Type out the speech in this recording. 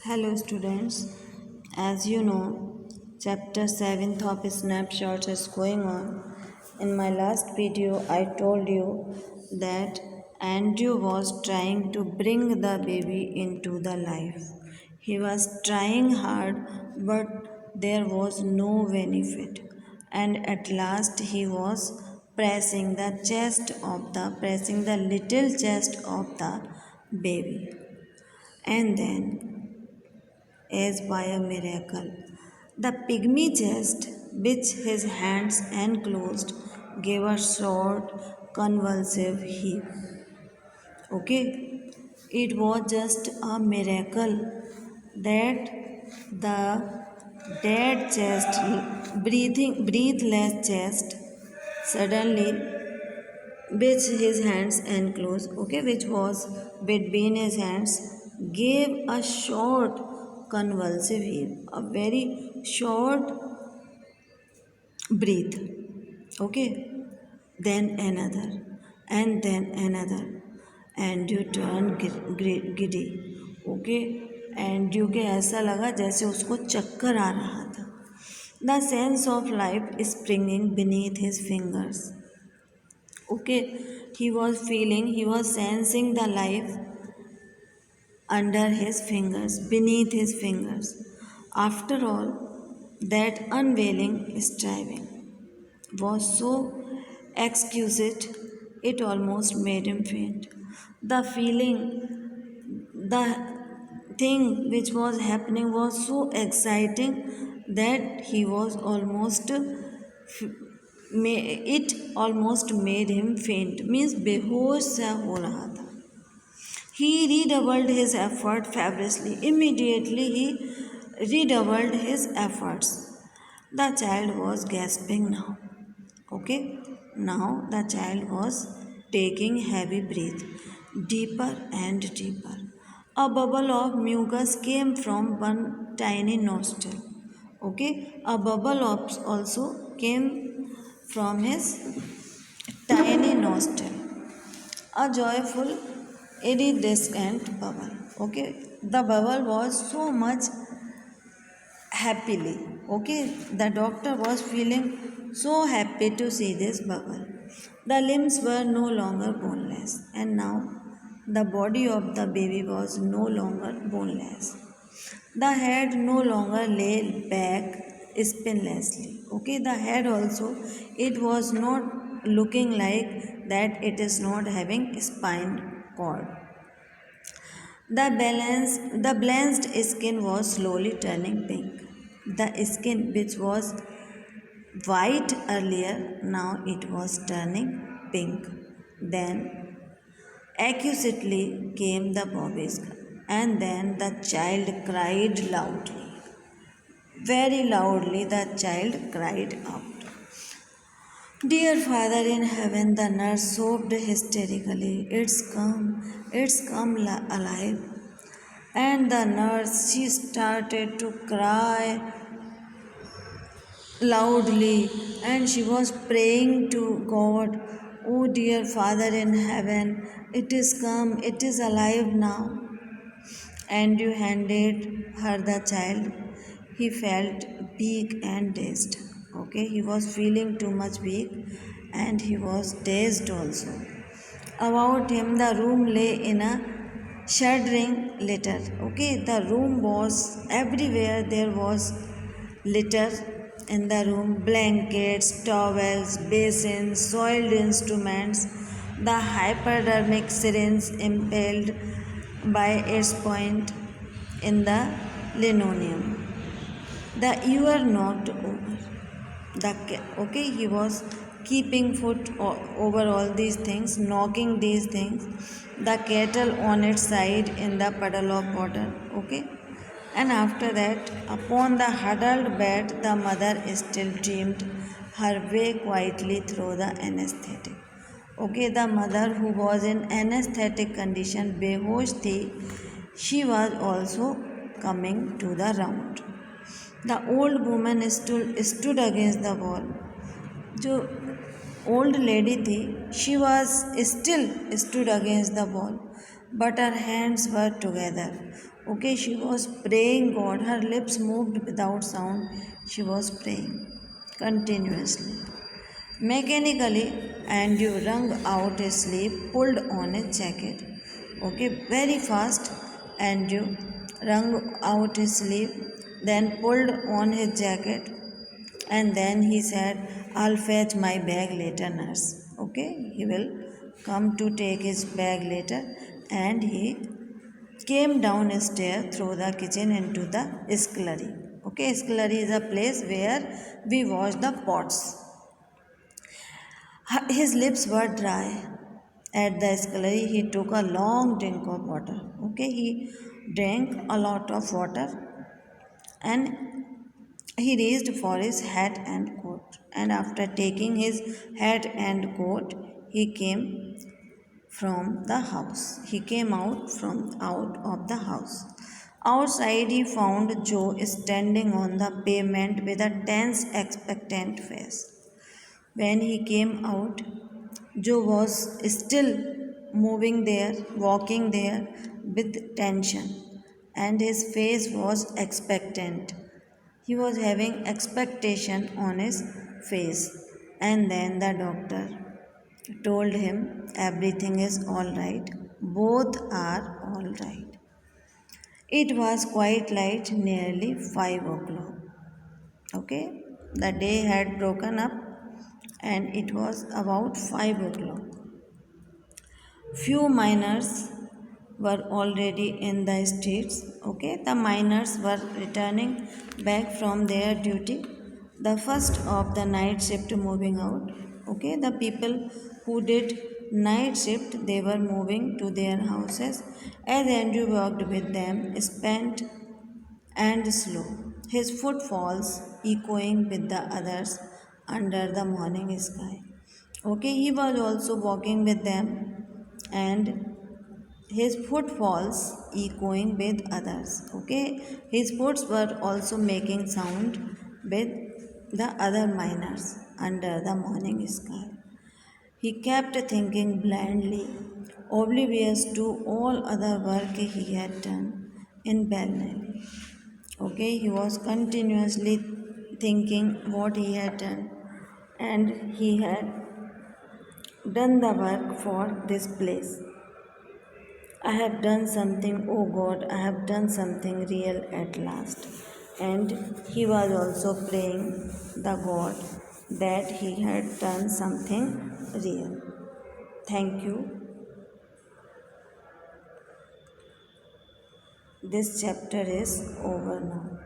Hello students, as you know, chapter 7th of snapshots is going on. In my last video, I told you that Andrew was trying to bring the baby into the life. He was trying hard, but there was no benefit. And at last he was pressing the little chest of the baby. And then as by a miracle. The pygmy chest, which his hands enclosed, gave a short, convulsive heave. Okay, it was just a miracle that the dead chest, breathless chest, suddenly, which his hands enclosed, okay, which was between his hands, gave a short convulsive heave, a very short breath, okay, then another, and then another, and you turn giddy, okay, and you के ऐसा लगा जैसे उसको चक्कर आ रहा था. The sense of life springing beneath his fingers. Okay, he was sensing the life under his fingers, beneath his fingers. After all, that unveiling striving was so exquisite it almost made him faint. The feeling, the thing which was happening was so exciting that he was almost it almost made him faint, means बेहोश सा हो रहा था. He redoubled his effort feverishly. Immediately he redoubled his efforts. The child was gasping now. Okay, now the child was taking heavy breath, deeper and deeper. A bubble of mucus came from one tiny nostril. Okay, a bubble of also came from his tiny nostril. A joyful, iridescent bubble. Okay, the bubble was so much happily. Okay, the doctor was feeling so happy to see this bubble. The limbs were no longer boneless, and now the body of the baby was no longer boneless. The head no longer lay back spinlessly. Okay, the head also, it was not looking like that it is not having spine cord. The blanched skin was slowly turning pink. The skin, which was white earlier, now it was turning pink. Then, accurately came the Bobby's, and then the child cried loudly. Very loudly, the child cried out. Dear Father in heaven, the nurse sobbed hysterically. It's come alive. And the nurse, she started to cry loudly and she was praying to God, oh dear Father in heaven, it is come, it is alive now. And you handed her the child. He felt weak and dazed. Okay, he was feeling too much weak and he was dazed also. About him, the room lay in a shuddering litter. Okay, the room was everywhere, there was litter in the room, blankets, towels, basins, soiled instruments, the hypodermic syringe impaled by its point in the linoleum. You are not over. Okay, he was keeping foot over all these things, knocking these things. The kettle on its side in the puddle of water. Okay, and after that, upon the huddled bed, the mother still dreamed her way quietly through the anesthetic. Okay, the mother who was in anesthetic condition, behosh thi, she was also coming to the round. The old woman stood against the wall. जो old lady थी, she was still stood against the wall, but her hands were together. Okay, she was praying God. Her lips moved without sound. She was praying continuously. Mechanically, Andrew wrung out his sleeve, pulled on his jacket. Okay, very fast. Andrew wrung out his sleeve, then pulled on his jacket, and then he said, I'll fetch my bag later, nurse. Okay, he will come to take his bag later, and he came down a stair through the kitchen into the scullery. Okay, scullery is a place where we wash the pots. His lips were dry. At the scullery, he took a long drink of water. Okay, he drank a lot of water, and he reached for his hat and coat. And after taking his hat and coat, he came from the house. He came out of the house. Outside, he found Joe standing on the pavement with a tense, expectant face. When he came out, Joe was still moving there, walking there with tension, and his face was expectant. He was having expectation on his face. And then the doctor told him everything is all right. Both are all right. It was quite late, nearly 5 o'clock. Okay, the day had broken up and it was about 5 o'clock. Few miners were already in the streets. Okay, the miners were returning back from their duty. The first of the night shift moving out. Okay, the people who did night shift they were moving to their houses as Andrew walked with them, spent and slow, his footfalls echoing with the others under the morning sky. Okay, he was also walking with them, and his footfalls echoing with others. Okay, his foot were also making sound with the other miners under the morning sky. He kept thinking blindly, oblivious to all other work he had done in Balnelli. Okay, he was continuously thinking what he had done, and he had done the work for this place. I have done something, oh God, I have done something real at last. And he was also praying the God that he had done something real. Thank you. This chapter is over now.